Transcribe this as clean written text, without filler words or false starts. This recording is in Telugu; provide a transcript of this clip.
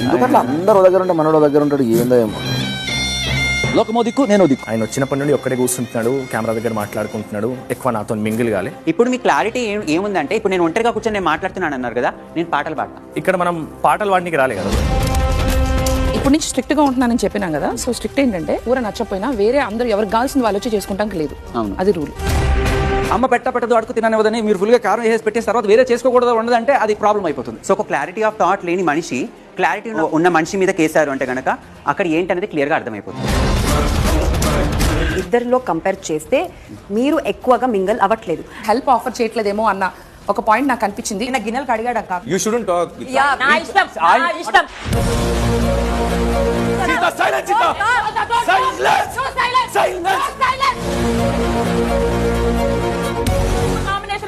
ఎందుకంటే అందరూ దగ్గర ఉంటే మనోడు దగ్గర ఉంటాడు, ఏందో ఏమో. లోకమో దిక్కు నేను దిక్కు. ఆయన వచ్చినప్పటి నుండి ఒక్కడే కూర్చుంటున్నాడు, కెమెరా దగ్గర మాట్లాడుకుంటున్నాడు, ఎక్కువ నాతో మింగిల్ కాలే. ఇప్పుడు మీ క్లారిటీ ఏముందంటే, ఇప్పుడు నేను ఒంటరిగా కూర్చొని నేను మాట్లాడుతున్నాను అన్నారు కదా, నేను పాటలు పాడతా. ఇక్కడ మనం పాటలు పాడడానికి రాలే కదా. ఇప్పుడు నుంచి స్ట్రిక్ట్ గా ఉంటున్నానని చెప్పినాం కదా. సో స్ట్రిక్ట్ ఏంటంటే ఊర నచ్చపోయినా వేరే అందరూ ఎవరికి కావాల్సింది వాళ్ళు వచ్చి చేసుకుంటానికి లేదు, అది రూల్. అమ్మ పెట్టదు అడుగు తిననివ్వదని మీరు ఫుల్గా కారం వేసి పెట్టేసిన తర్వాత వేరే చేసుకోకూడదు ఉండదంటే అది ప్రాబ్లం అయిపోతుంది. సో ఒక క్లారిటీ ఆఫ్ థాట్ లేని మనిషి క్లారిటీ ఉన్న మనిషి మీద కేసారు అంటే కనుక అక్కడ ఏంటనేది క్లియర్గా అర్థమైపోతుంది. ఇద్దరిలో కంపేర్ చేస్తే మీరు ఎక్కువగా మింగల్ అవ్వట్లేదు. హెల్ప్ ఆఫర్ చేయట్లేదేమో అన్న ఒక పాయింట్ నాకు అనిపించింది. నా గిన్నెలు కడిగాడు అక్క. You shouldn't talk. నా ఇష్టం, నా ఇష్టం. Silence! Silence! Silence!